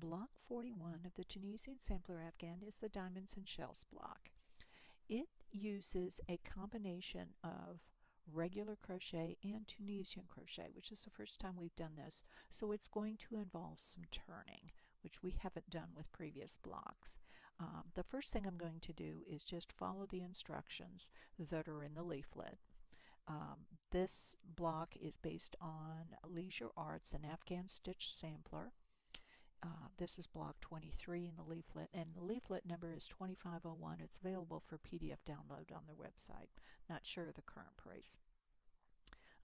Block 41 of the Tunisian Sampler Afghan is the Diamonds and Shells block. It uses a combination of regular crochet and Tunisian crochet, which is the first time we've done this, so it's going to involve some turning, which we haven't done with previous blocks. The first thing I'm going to do is just follow the instructions that are in the leaflet. This block is based on Leisure Arts and Afghan Stitch Sampler. This is block 23 in the leaflet, and the leaflet number is 2501. It's available for PDF download on their website. Not sure of the current price.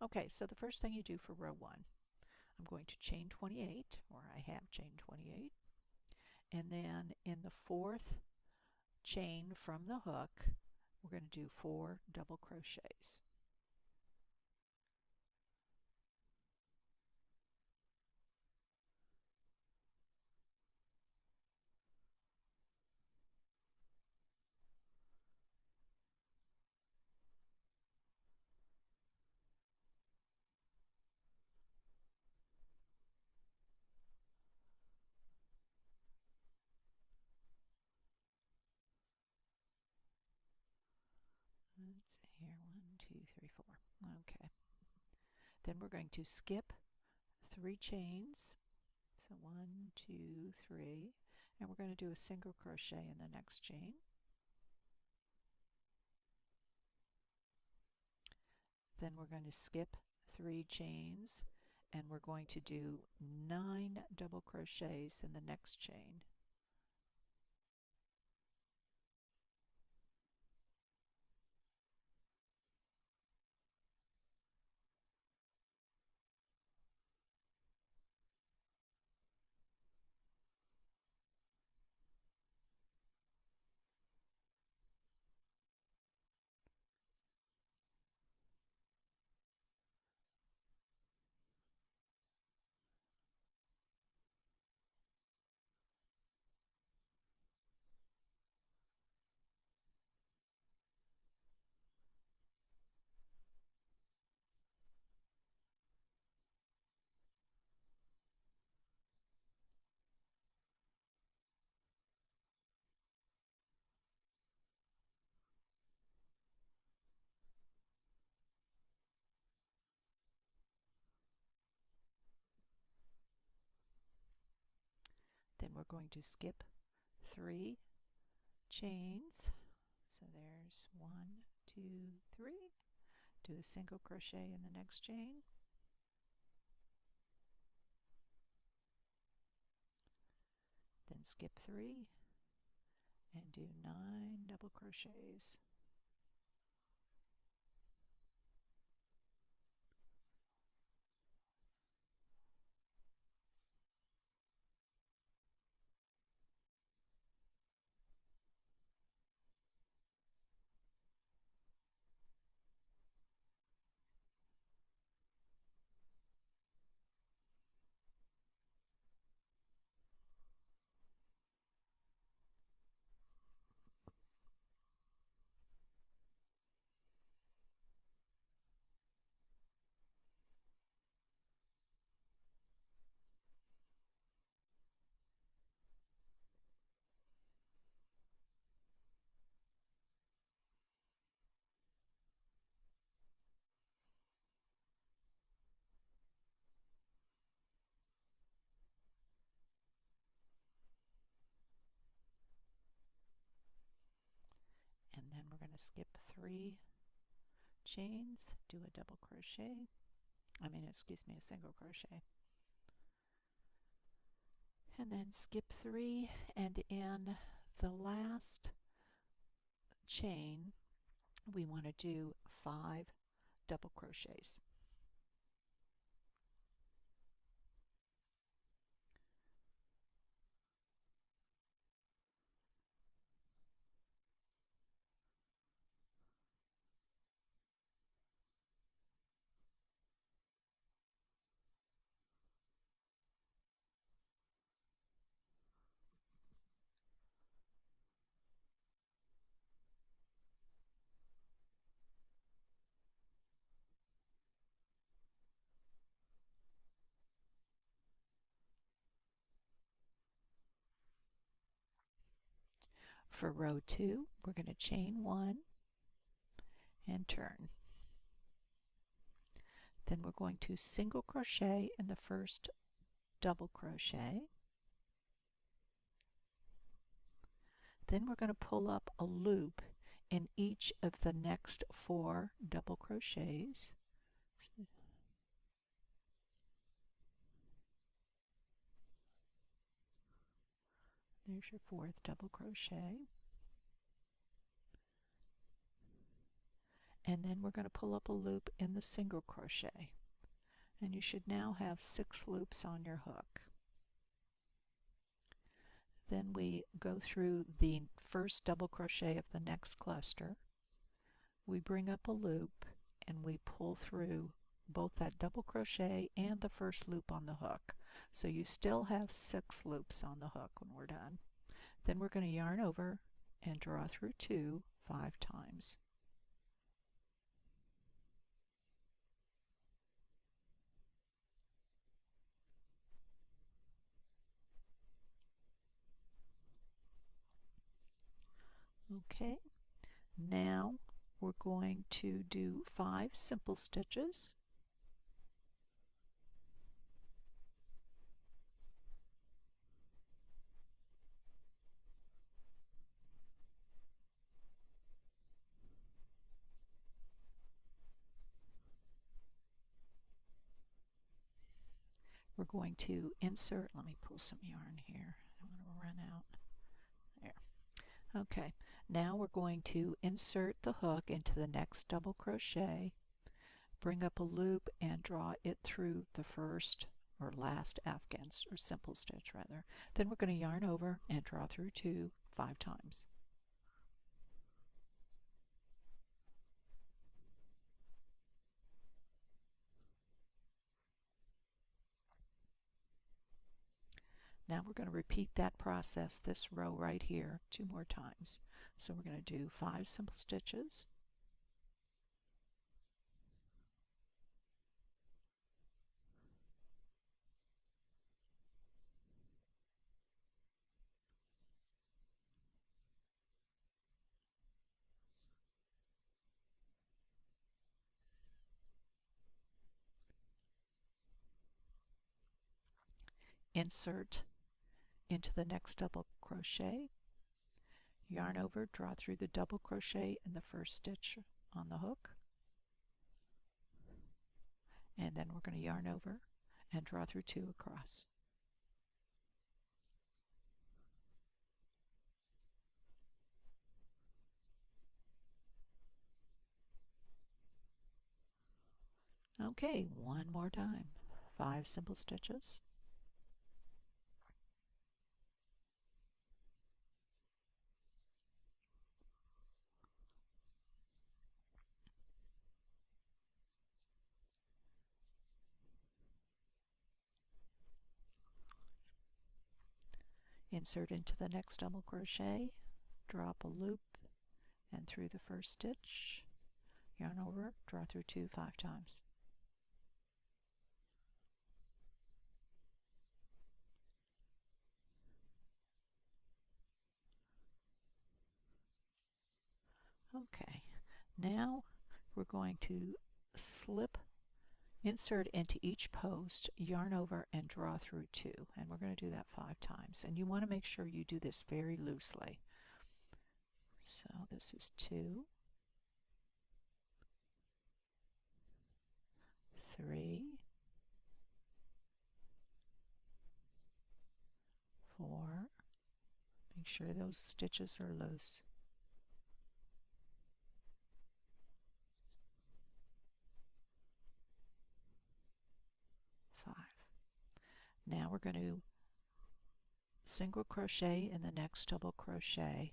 Okay, so the first thing you do for row 1, I'm going to chain 28, or I have chain 28, and then in the 4th chain from the hook, we're going to do 4 double crochets. Let's see here, 1, 2, 3, 4. Okay. Then we're going to skip 3 chains. So 1, 2, 3, and we're going to do a single crochet in the next chain. Then we're going to skip 3 chains, and we're going to do 9 double crochets in the next chain. Then we're going to skip 3 chains. So there's 1, 2, 3. Do a single crochet in the next chain. Then skip 3 and do 9 double crochets. And then we're going to skip 3 chains, do a double crochet, a single crochet, and then skip 3, and in the last chain we want to do 5 double crochets. For row 2, we're going to chain 1 and turn. Then we're going to single crochet in the first double crochet. Then we're going to pull up a loop in each of the next 4 double crochets. There's your 4th double crochet. And then we're going to pull up a loop in the single crochet. And you should now have 6 loops on your hook. Then we go through the first double crochet of the next cluster. We bring up a loop and we pull through both that double crochet and the first loop on the hook. So you still have 6 loops on the hook when we're done. Then we're going to yarn over and draw through 2 5 times. Okay, now we're going to do 5 simple stitches. We're going to insert, let me pull some yarn here, I don't want to run out. There. Okay, now we're going to insert the hook into the next double crochet, bring up a loop and draw it through the first or last Afghan, or simple stitch rather. Then we're going to yarn over and draw through 2 5 times. Now we're going to repeat that process, this row right here, 2 more times. So we're going to do 5 simple stitches. Insert into the next double crochet, yarn over, draw through the double crochet in the first stitch on the hook, and then we're going to yarn over and draw through 2 across. Okay, one more time. 5 simple stitches. Insert into the next double crochet, drop a loop and through the first stitch, yarn over, draw through 2 5 times. Okay, now we're going to insert into each post, yarn over and draw through 2, and we're going to do that 5 times, and you want to make sure you do this very loosely. So this is 2, 3, 4, make sure those stitches are loose, 5. Now we're going to single crochet in the next double crochet,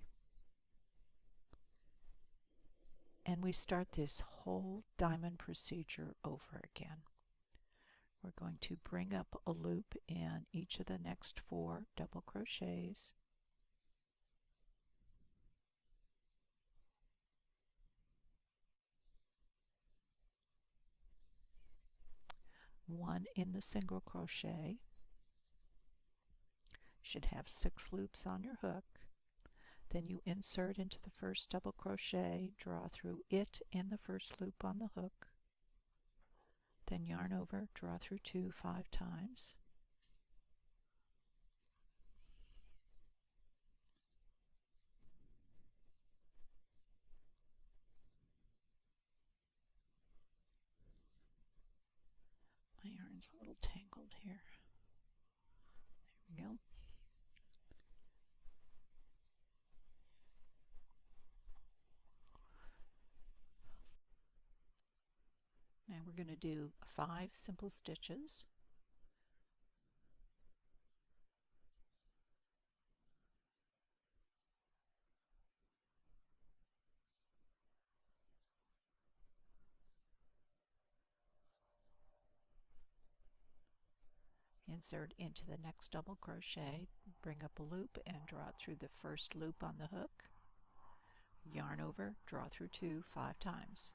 and we start this whole diamond procedure over again. We're going to bring up a loop in each of the next 4 double crochets, one in the single crochet. You should have 6 loops on your hook. Then you insert into the first double crochet, draw through it and the first loop on the hook, then yarn over, draw through 2 5 times. My yarn's a little tangled here. There we go. Now we're going to do 5 simple stitches. Insert into the next double crochet, bring up a loop and draw it through the first loop on the hook, yarn over, draw through 2 5 times.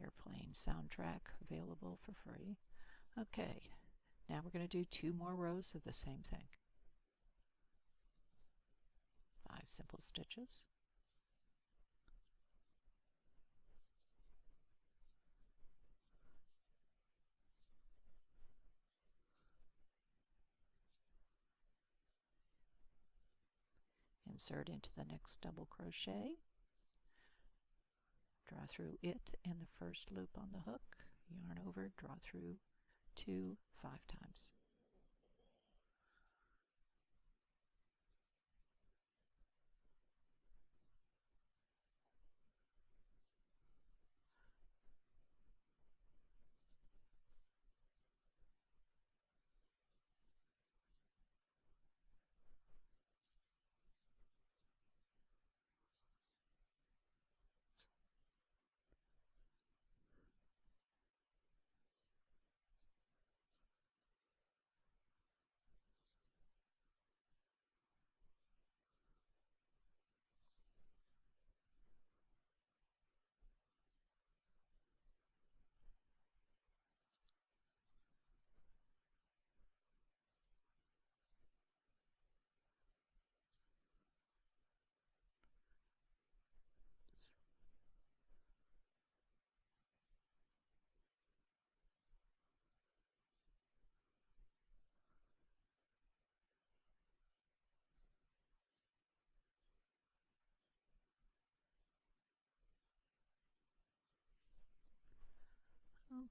Airplane soundtrack available for free. Okay, now we're going to do 2 more rows of the same thing. 5 simple stitches. Insert into the next double crochet, draw through it and the first loop on the hook, yarn over, draw through 2 5 times.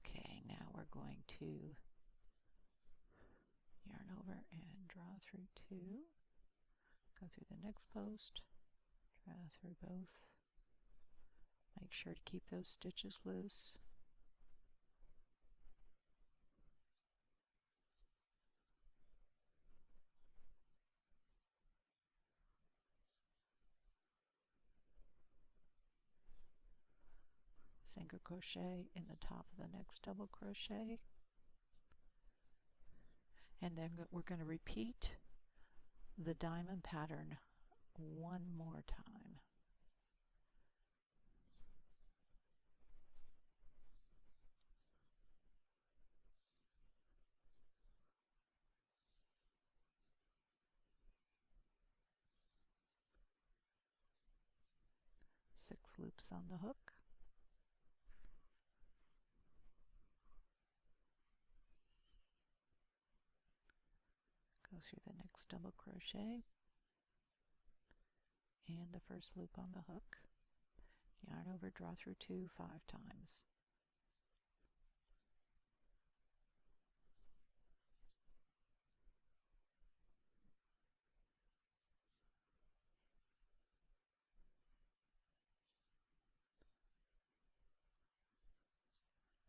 Okay, now we're going to yarn over and draw through 2, go through the next post, draw through both. Make sure to keep those stitches loose. Single crochet in the top of the next double crochet, and then we're going to repeat the diamond pattern 1 more time. Six loops on the hook. Go through the next double crochet and the first loop on the hook, yarn over, draw through 2 5 times.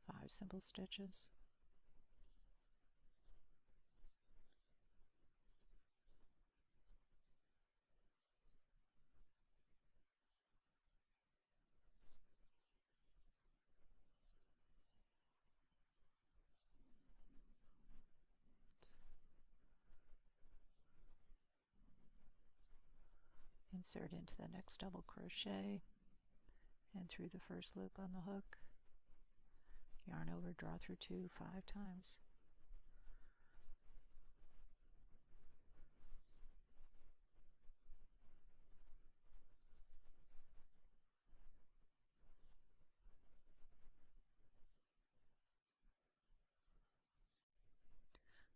Five simple stitches. Insert into the next double crochet and through the first loop on the hook, yarn over, draw through 2 5 times.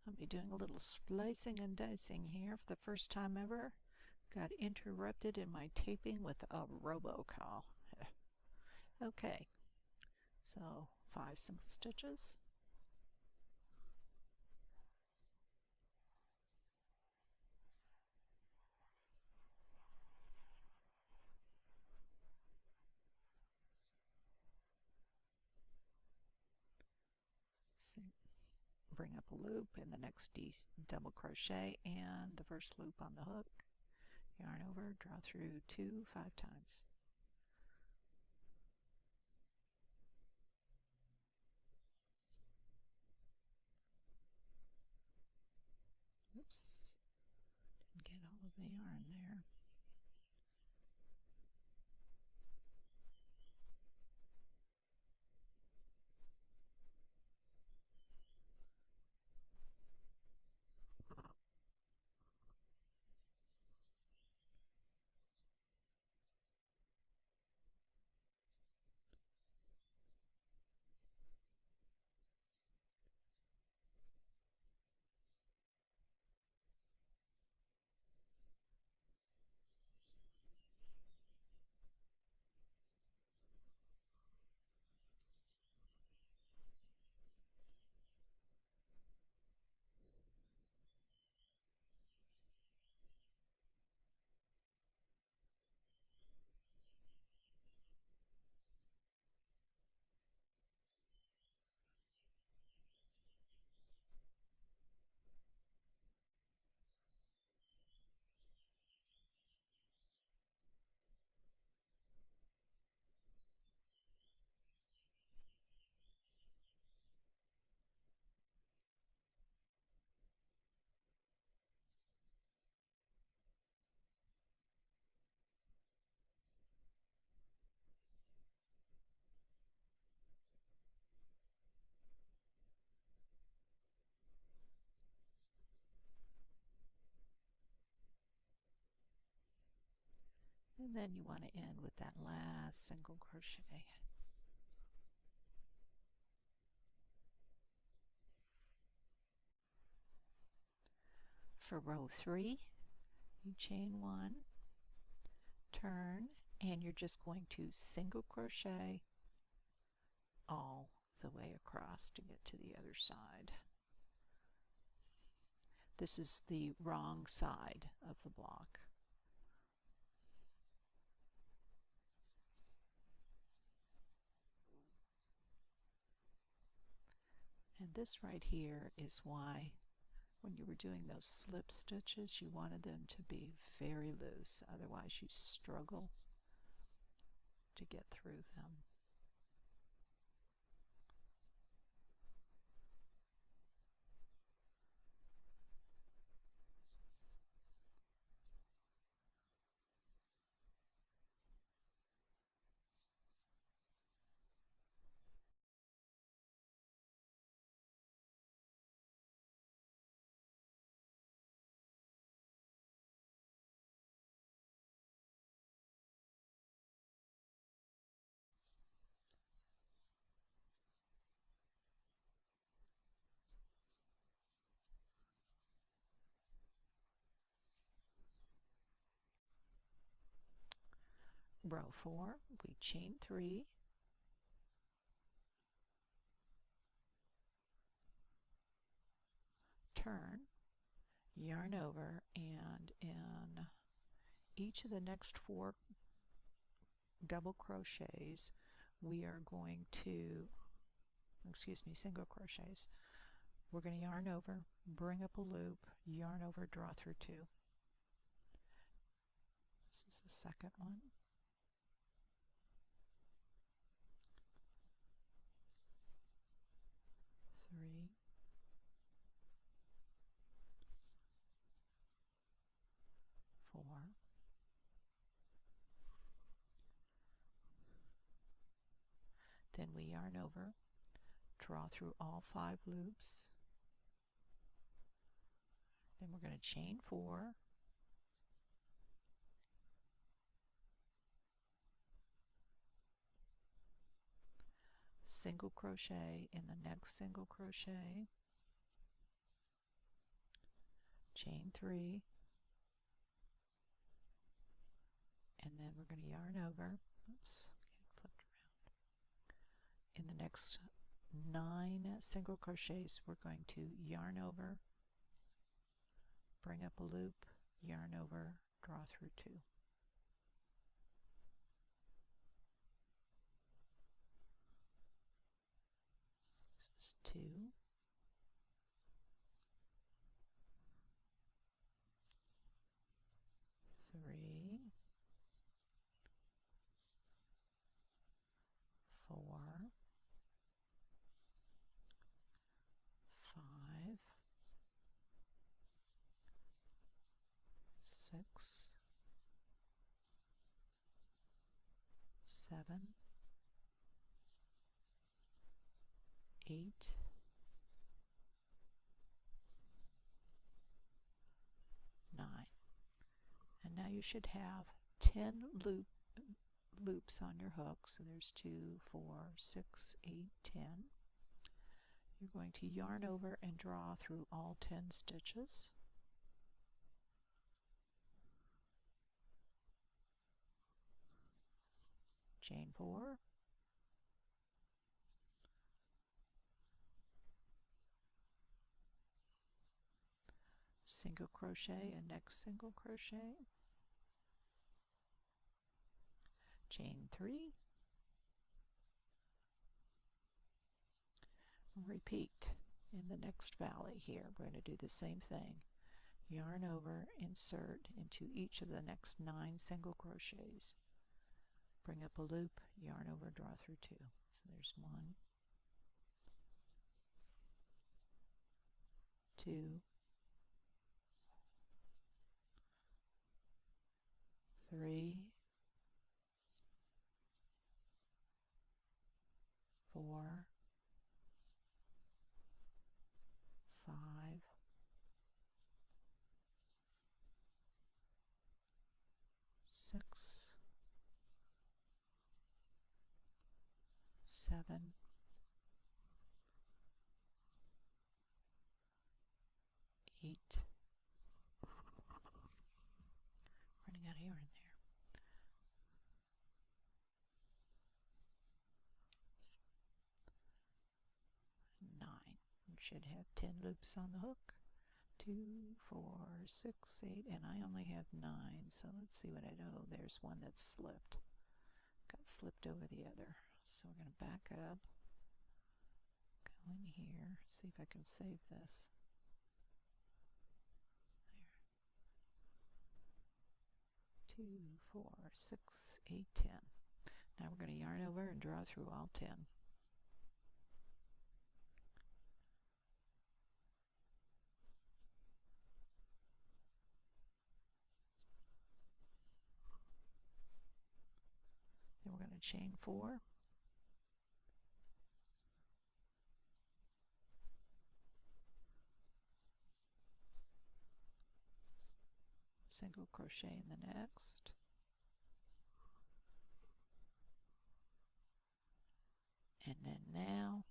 I'll be doing a little splicing and dicing here for the first time ever. Got interrupted in my taping with a robocall. Okay, so 5 simple stitches. Bring up a loop in the next double crochet and the first loop on the hook, yarn over, draw through 2 5 times. Oops, didn't get all of the yarn there. And then you want to end with that last single crochet. For row 3, you chain 1, turn, and you're just going to single crochet all the way across to get to the other side. This is the wrong side of the block. And this right here is why when you were doing those slip stitches, you wanted them to be very loose, otherwise you struggle to get through them. Row 4, we chain 3, turn, yarn over, and in each of the next 4 double crochets we are going to, single crochets, we're going to yarn over, bring up a loop, yarn over, draw through 2. This is the second one. Three, 4, then we yarn over, draw through all 5 loops. Then we're going to chain 4, single crochet in the next single crochet, chain 3, and then we're going to yarn over. Oops, get flipped around. In the next 9 single crochets, we're going to yarn over, bring up a loop, yarn over, draw through 2. This is 2, 3, 4, 5, 6, 7, 8, 9. And now you should have 10 loops on your hook. So there's 2, 4, 6, 8, 10. You're going to yarn over and draw through all 10 stitches. Chain 4, single crochet and next single crochet, chain 3, repeat in the next valley here. We're going to do the same thing. Yarn over, insert into each of the next 9 single crochets. Bring up a loop, yarn over, draw through 2. So there's 1, 2, 3, 4, 5, 6, 7, 8. Running out of yarn there. 9. You should have 10 loops on the hook. 2, 4, 6, 8, and I only have 9, so let's see what I do. Oh, there's one that's slipped. Got slipped over the other. So we're going to back up, go in here, see if I can save this. There. 2, 4, 6, 8, 10. Now we're going to yarn over and draw through all 10. Then we're going to chain 4, single crochet in the next, and then now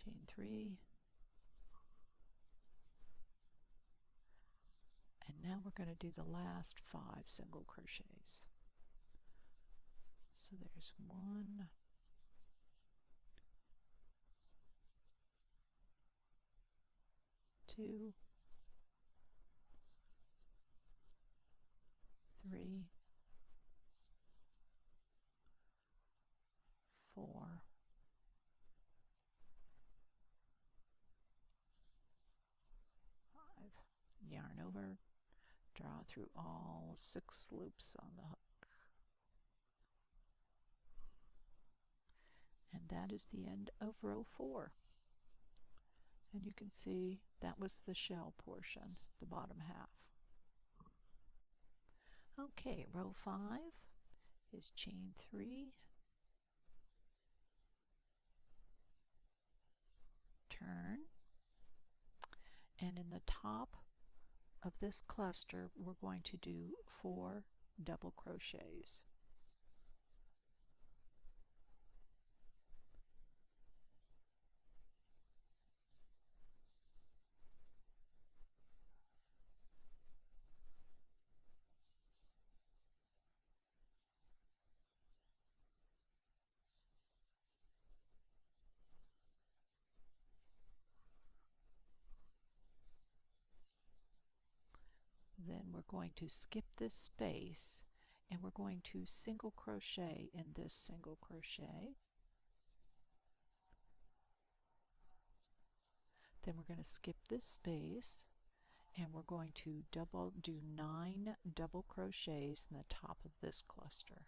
chain 3, and now we're going to do the last 5 single crochets. So there's 1, 2, 3, 4, 5. Yarn over, draw through all 6 loops on the hook. And that is the end of row 4. And you can see that was the shell portion, the bottom half. Okay, row 5 is chain 3, turn, and in the top of this cluster we're going to do 4 double crochets. Then we're going to skip this space and we're going to single crochet in this single crochet. Then we're going to skip this space and we're going to do 9 double crochets in the top of this cluster.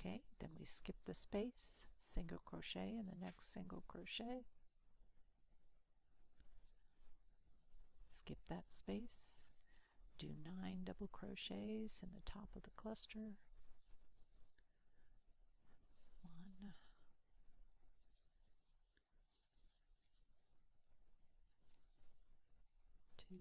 Okay, then we skip the space, single crochet in the next single crochet, skip that space, do 9 double crochets in the top of the cluster, 1, 2,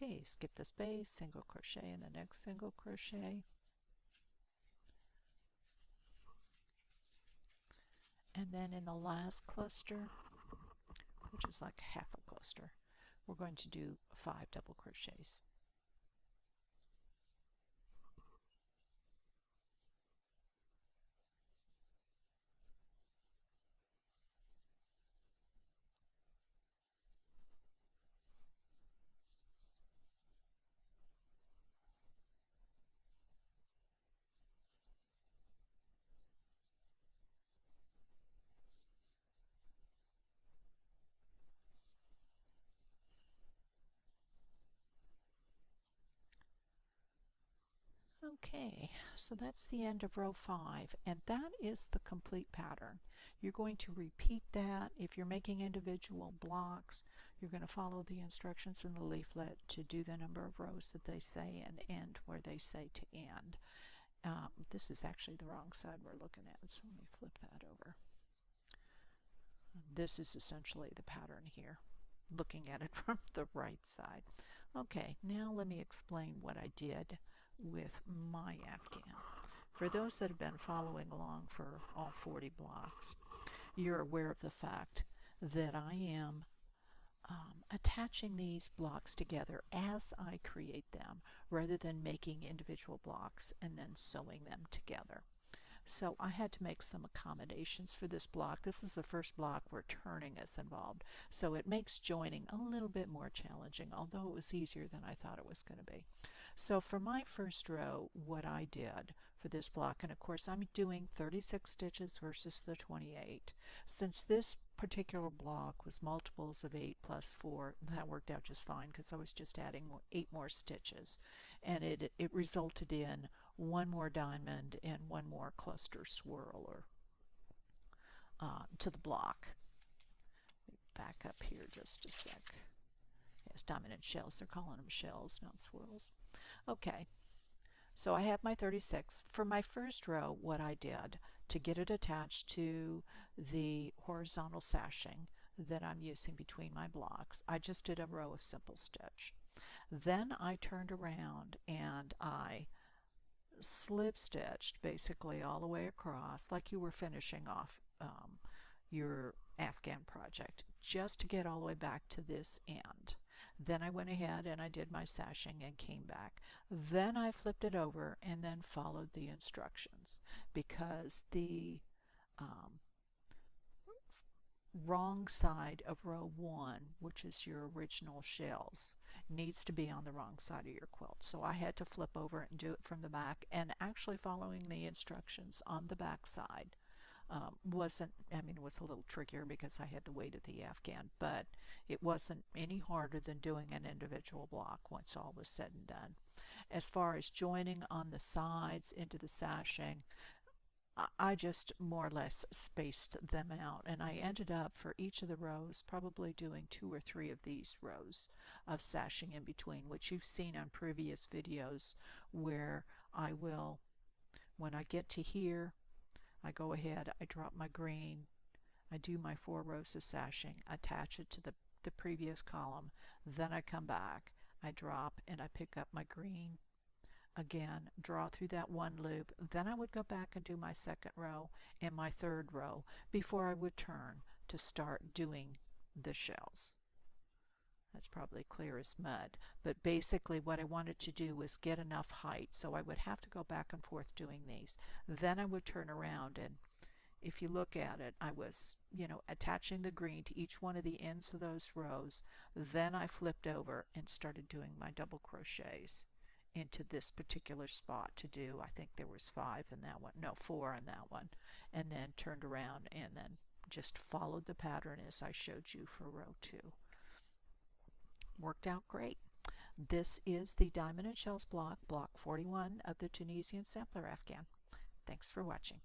okay, skip the space, single crochet in the next single crochet, and then in the last cluster, which is like half a cluster, we're going to do 5 double crochets. Okay, so that's the end of row 5, and that is the complete pattern. You're going to repeat that. If you're making individual blocks, you're going to follow the instructions in the leaflet to do the number of rows that they say and end where they say to end. This is actually the wrong side we're looking at, so let me flip that over. This is essentially the pattern here, looking at it from the right side. Okay, now let me explain what I did with my Afghan. For those that have been following along for all 40 blocks, you're aware of the fact that I am attaching these blocks together as I create them, rather than making individual blocks and then sewing them together. So I had to make some accommodations for this block. This is the first block where turning is involved, so it makes joining a little bit more challenging, although it was easier than I thought it was going to be. So for my first row, what I did for this block, and of course I'm doing 36 stitches versus the 28. Since this particular block was multiples of 8 plus 4, that worked out just fine because I was just adding 8 more stitches, and it resulted in one more diamond and one more cluster swirler to the block. Back up here just a sec. Yes, diamond and shells. They're calling them shells, not swirls. Okay, so I have my 36. For my first row, what I did to get it attached to the horizontal sashing that I'm using between my blocks, I just did a row of simple stitch. Then I turned around and I slip stitched basically all the way across like you were finishing off your Afghan project, just to get all the way back to this end. Then I went ahead and I did my sashing and came back. Then I flipped it over and then followed the instructions, because the wrong side of row 1, which is your original shells, needs to be on the wrong side of your quilt. So I had to flip over and do it from the back, and actually following the instructions on the back side wasn't, I mean, it was a little trickier because I had the weight of the Afghan, but it wasn't any harder than doing an individual block once all was said and done. As far as joining on the sides into the sashing, I just more or less spaced them out, and I ended up for each of the rows probably doing 2 or 3 of these rows of sashing in between, which you've seen on previous videos, where I will, when I get to here, I go ahead, I drop my green, I do my 4 rows of sashing, attach it to the previous column, then I come back, I drop and I pick up my green, again draw through that one loop, then I would go back and do my second row and my third row before I would turn to start doing the shells. That's probably clear as mud, but basically what I wanted to do was get enough height, so I would have to go back and forth doing these. Then I would turn around, and if you look at it, I was, attaching the green to each one of the ends of those rows. Then I flipped over and started doing my double crochets into this particular spot to do, I think there was 5 in that one, no, 4 in that one, and then turned around and then just followed the pattern as I showed you for row 2. Worked out great. This is the Diamond and Shells block, block 41 of the Tunisian Sampler Afghan. Thanks for watching.